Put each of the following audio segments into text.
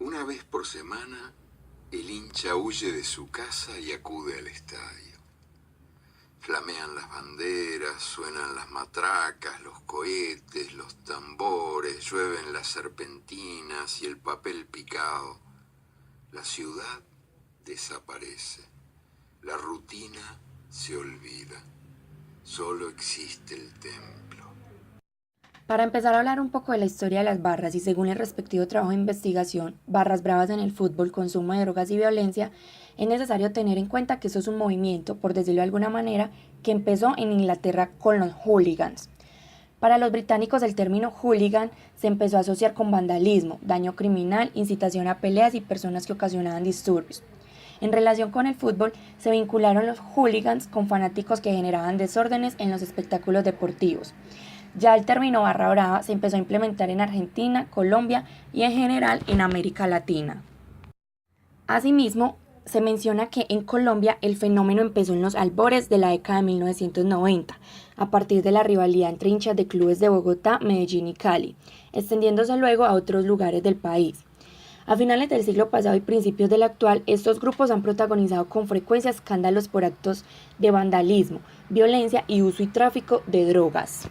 Una vez por semana, el hincha huye de su casa y acude al estadio. Flamean las banderas, suenan las matracas, los cohetes, los tambores, llueven las serpentinas y el papel picado. La ciudad desaparece. La rutina se olvida. Solo existe el templo. Para empezar a hablar un poco de la historia de las barras y según el respectivo trabajo de investigación, Barras Bravas en el fútbol, consumo de drogas y violencia, es necesario tener en cuenta que eso es un movimiento, por decirlo de alguna manera, que empezó en Inglaterra con los hooligans. Para los británicos el término hooligan se empezó a asociar con vandalismo, daño criminal, incitación a peleas y personas que ocasionaban disturbios. En relación con el fútbol, se vincularon los hooligans con fanáticos que generaban desórdenes en los espectáculos deportivos. Ya el término barra brava se empezó a implementar en Argentina, Colombia y en general en América Latina. Asimismo, se menciona que en Colombia el fenómeno empezó en los albores de la década de 1990, a partir de la rivalidad entre hinchas de clubes de Bogotá, Medellín y Cali, extendiéndose luego a otros lugares del país. A finales del siglo pasado y principios del actual, estos grupos han protagonizado con frecuencia escándalos por actos de vandalismo, violencia y uso y tráfico de drogas.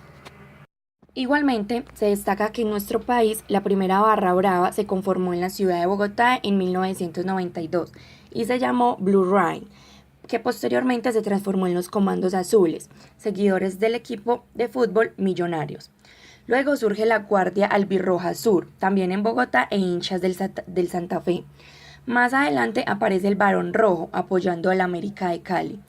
Igualmente, se destaca que en nuestro país la primera barra brava se conformó en la ciudad de Bogotá en 1992 y se llamó Blue Rain, que posteriormente se transformó en los Comandos Azules, seguidores del equipo de fútbol Millonarios. Luego surge la Guardia Albirroja Sur, también en Bogotá e hinchas del Santa Fe. Más adelante aparece el Barón Rojo, apoyando al América de Cali.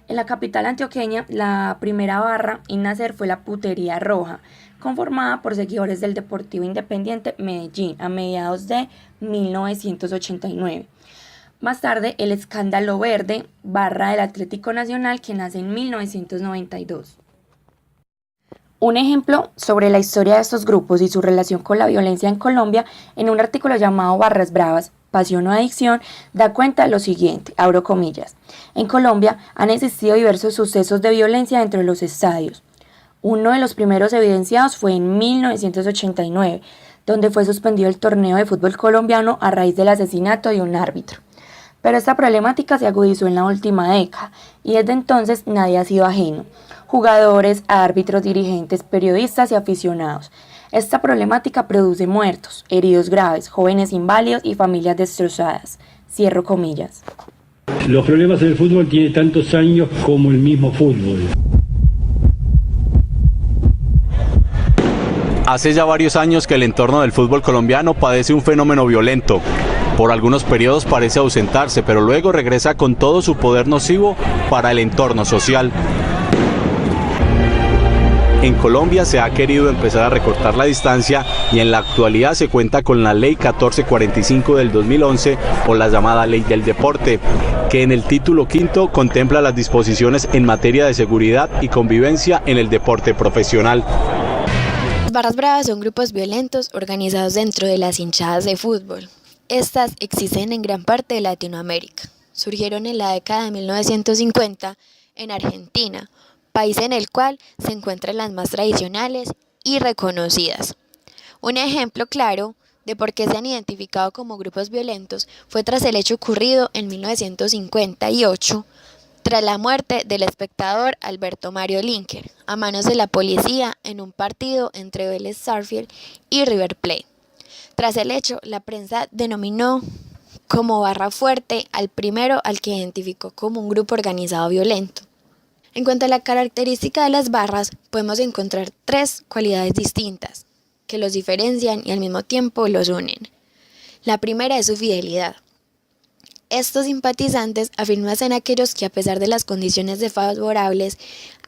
En la capital antioqueña, la primera barra en nacer fue la Putería Roja, conformada por seguidores del Deportivo Independiente Medellín a mediados de 1989. Más tarde, el Escándalo Verde, barra del Atlético Nacional, que nace en 1992. Un ejemplo sobre la historia de estos grupos y su relación con la violencia en Colombia, en un artículo llamado Barras Bravas, Pasión o Adicción, da cuenta lo siguiente, abro comillas. En Colombia han existido diversos sucesos de violencia dentro de los estadios. Uno de los primeros evidenciados fue en 1989, donde fue suspendido el torneo de fútbol colombiano a raíz del asesinato de un árbitro. Pero esta problemática se agudizó en la última década y desde entonces nadie ha sido ajeno. Jugadores, árbitros, dirigentes, periodistas y aficionados. Esta problemática produce muertos, heridos graves, jóvenes inválidos y familias destrozadas. Cierro comillas. Los problemas en el fútbol tienen tantos años como el mismo fútbol. Hace ya varios años que el entorno del fútbol colombiano padece un fenómeno violento. Por algunos periodos parece ausentarse, pero luego regresa con todo su poder nocivo para el entorno social. En Colombia se ha querido empezar a recortar la distancia y en la actualidad se cuenta con la Ley 1445 del 2011 o la llamada Ley del Deporte, que en el título quinto contempla las disposiciones en materia de seguridad y convivencia en el deporte profesional. Las barras bravas son grupos violentos organizados dentro de las hinchadas de fútbol. Estas existen en gran parte de Latinoamérica. Surgieron en la década de 1950 en Argentina, país en el cual se encuentran las más tradicionales y reconocidas. Un ejemplo claro de por qué se han identificado como grupos violentos fue tras el hecho ocurrido en 1958, tras la muerte del espectador Alberto Mario Linker, a manos de la policía en un partido entre Vélez Sarsfield y River Plate. Tras el hecho, la prensa denominó como barra fuerte al primero al que identificó como un grupo organizado violento. En cuanto a la característica de las barras, podemos encontrar tres cualidades distintas que los diferencian y al mismo tiempo los unen. La primera es su fidelidad. Estos simpatizantes afirman ser aquellos que a pesar de las condiciones desfavorables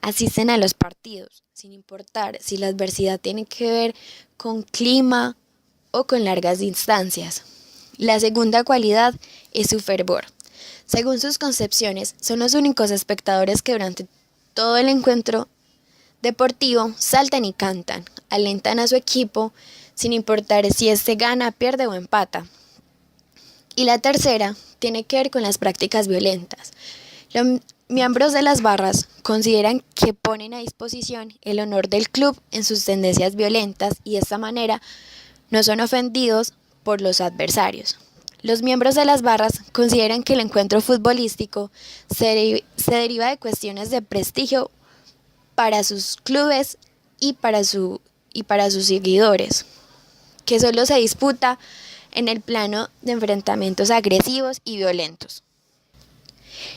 asisten a los partidos, sin importar si la adversidad tiene que ver con clima o con largas distancias. La segunda cualidad es su fervor. Según sus concepciones, son los únicos espectadores que durante todo el encuentro deportivo saltan y cantan, alentan a su equipo sin importar si éste gana, pierde o empata. Y la tercera tiene que ver con las prácticas violentas. Los miembros de las barras consideran que ponen a disposición el honor del club en sus tendencias violentas y de esta manera no son ofendidos por los adversarios. Los miembros de las barras consideran que el encuentro futbolístico se deriva de cuestiones de prestigio para sus clubes y para sus seguidores, que solo se disputa en el plano de enfrentamientos agresivos y violentos.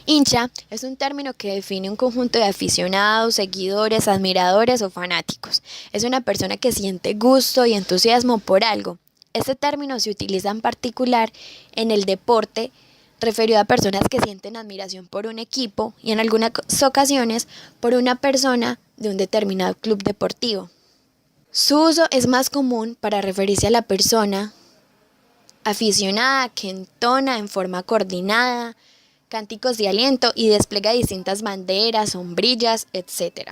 Hincha es un término que define un conjunto de aficionados, seguidores, admiradores o fanáticos. Es una persona que siente gusto y entusiasmo por algo. Este término se utiliza en particular en el deporte, referido a personas que sienten admiración por un equipo y en algunas ocasiones por una persona de un determinado club deportivo. Su uso es más común para referirse a la persona aficionada que entona en forma coordinada cánticos de aliento y despliega distintas banderas, sombrillas, etc.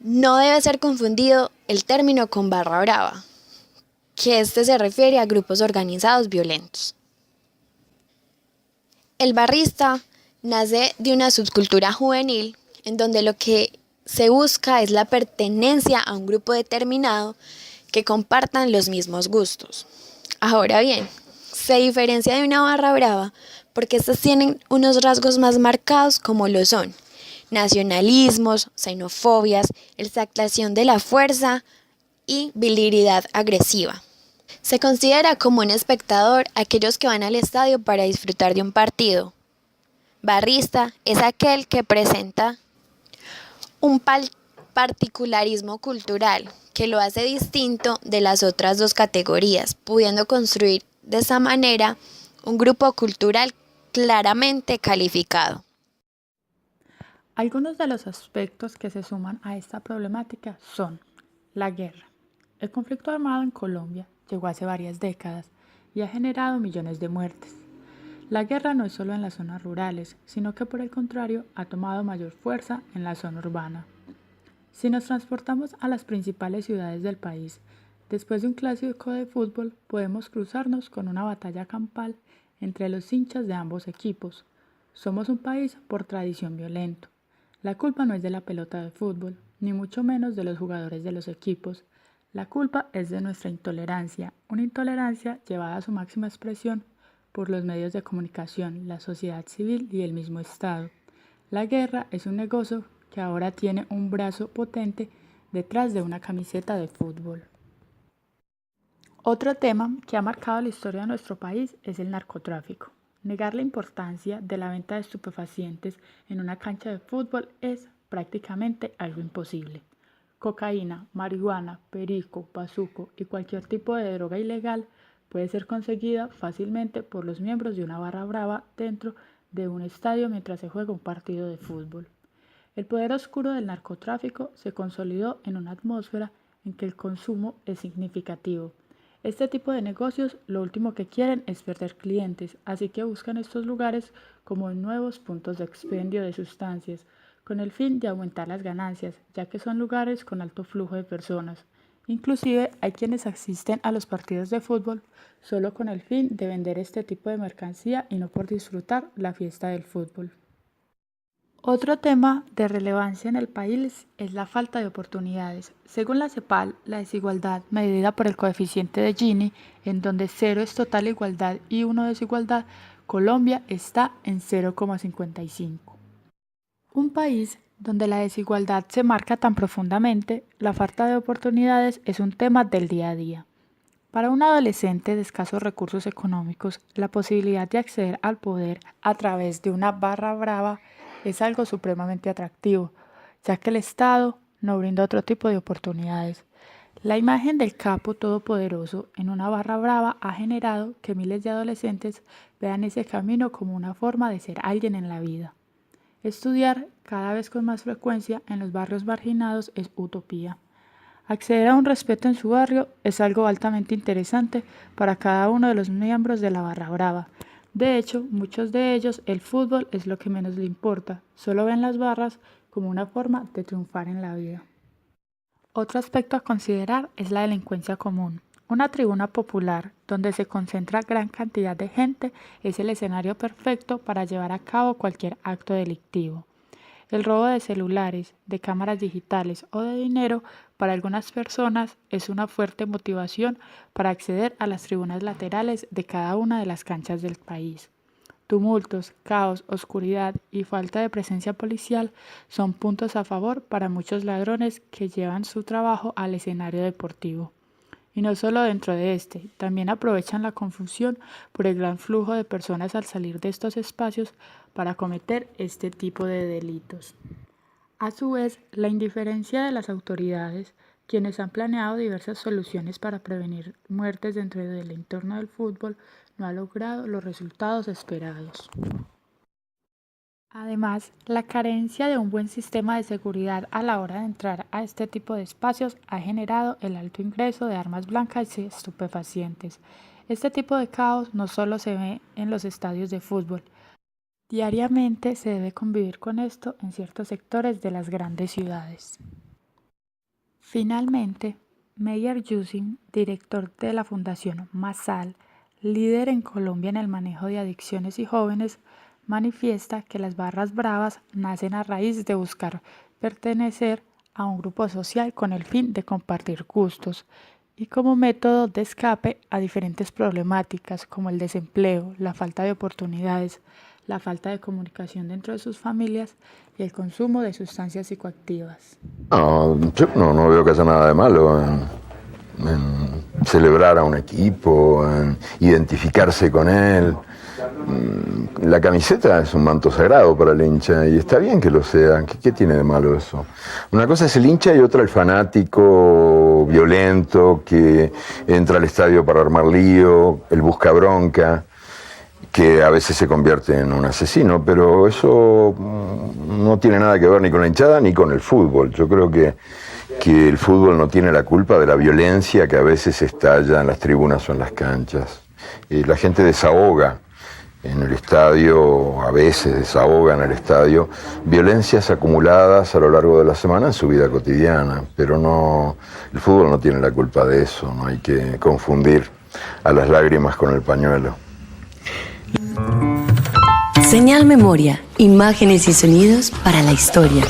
No debe ser confundido el término con barra brava, que se refiere a grupos organizados violentos. El barrista nace de una subcultura juvenil en donde lo que se busca es la pertenencia a un grupo determinado que compartan los mismos gustos. Ahora bien, se diferencia de una barra brava porque estas tienen unos rasgos más marcados como lo son nacionalismos, xenofobias, exaltación de la fuerza y virilidad agresiva. Se considera como un espectador aquellos que van al estadio para disfrutar de un partido. Barrista es aquel que presenta un particularismo cultural que lo hace distinto de las otras dos categorías, pudiendo construir de esa manera un grupo cultural claramente calificado. Algunos de los aspectos que se suman a esta problemática son la guerra. El conflicto armado en Colombia llegó hace varias décadas y ha generado millones de muertes. La guerra no es solo en las zonas rurales, sino que por el contrario ha tomado mayor fuerza en la zona urbana. Si nos transportamos a las principales ciudades del país, después de un clásico de fútbol podemos cruzarnos con una batalla campal entre los hinchas de ambos equipos. Somos un país por tradición violento. La culpa no es de la pelota de fútbol, ni mucho menos de los jugadores de los equipos. La culpa es de nuestra intolerancia, una intolerancia llevada a su máxima expresión por los medios de comunicación, la sociedad civil y el mismo Estado. La guerra es un negocio que ahora tiene un brazo potente detrás de una camiseta de fútbol. Otro tema que ha marcado la historia de nuestro país es el narcotráfico. Negar la importancia de la venta de estupefacientes en una cancha de fútbol es prácticamente algo imposible. Cocaína, marihuana, perico, bazuco y cualquier tipo de droga ilegal puede ser conseguida fácilmente por los miembros de una barra brava dentro de un estadio mientras se juega un partido de fútbol. El poder oscuro del narcotráfico se consolidó en una atmósfera en que el consumo es significativo. Este tipo de negocios lo último que quieren es perder clientes, así que buscan estos lugares como nuevos puntos de expendio de sustancias, con el fin de aumentar las ganancias, ya que son lugares con alto flujo de personas. Inclusive hay quienes asisten a los partidos de fútbol solo con el fin de vender este tipo de mercancía y no por disfrutar la fiesta del fútbol. Otro tema de relevancia en el país es la falta de oportunidades. Según la CEPAL, la desigualdad medida por el coeficiente de Gini, en donde 0 es total igualdad y 1 desigualdad, Colombia está en 0,55. Un país donde la desigualdad se marca tan profundamente, la falta de oportunidades es un tema del día a día. Para un adolescente de escasos recursos económicos, la posibilidad de acceder al poder a través de una barra brava es algo supremamente atractivo, ya que el Estado no brinda otro tipo de oportunidades. La imagen del capo todopoderoso en una barra brava ha generado que miles de adolescentes vean ese camino como una forma de ser alguien en la vida. Estudiar cada vez con más frecuencia en los barrios marginados es utopía. Acceder a un respeto en su barrio es algo altamente interesante para cada uno de los miembros de la barra brava. De hecho, muchos de ellos el fútbol es lo que menos le importa, solo ven las barras como una forma de triunfar en la vida. Otro aspecto a considerar es la delincuencia común. Una tribuna popular donde se concentra gran cantidad de gente es el escenario perfecto para llevar a cabo cualquier acto delictivo. El robo de celulares, de cámaras digitales o de dinero para algunas personas es una fuerte motivación para acceder a las tribunas laterales de cada una de las canchas del país. Tumultos, caos, oscuridad y falta de presencia policial son puntos a favor para muchos ladrones que llevan su trabajo al escenario deportivo. Y no solo dentro de este, también aprovechan la confusión por el gran flujo de personas al salir de estos espacios para cometer este tipo de delitos. A su vez, la indiferencia de las autoridades, quienes han planeado diversas soluciones para prevenir muertes dentro del entorno del fútbol, no ha logrado los resultados esperados. Además, la carencia de un buen sistema de seguridad a la hora de entrar a este tipo de espacios ha generado el alto ingreso de armas blancas y estupefacientes. Este tipo de caos no solo se ve en los estadios de fútbol. Diariamente se debe convivir con esto en ciertos sectores de las grandes ciudades. Finalmente, Meyer Yusin, director de la Fundación Masal, líder en Colombia en el manejo de adicciones y jóvenes, manifiesta que las barras bravas nacen a raíz de buscar pertenecer a un grupo social con el fin de compartir gustos y como método de escape a diferentes problemáticas como el desempleo, la falta de oportunidades, la falta de comunicación dentro de sus familias y el consumo de sustancias psicoactivas. Yo no veo que haya nada de malo en celebrar a un equipo, en identificarse con él. La camiseta es un manto sagrado para el hincha y está bien que lo sea. ¿Qué tiene de malo eso? Una cosa es el hincha y otra el fanático violento que entra al estadio para armar lío, el busca bronca, que a veces se convierte en un asesino, pero eso no tiene nada que ver ni con la hinchada ni con el fútbol. Yo creo que el fútbol no tiene la culpa de la violencia que a veces estalla en las tribunas o en las canchas. La gente desahoga en el estadio, a veces desahoga en el estadio, violencias acumuladas a lo largo de la semana en su vida cotidiana, pero no, el fútbol no tiene la culpa de eso, no hay que confundir a las lágrimas con el pañuelo. Señal Memoria, imágenes y sonidos para la historia.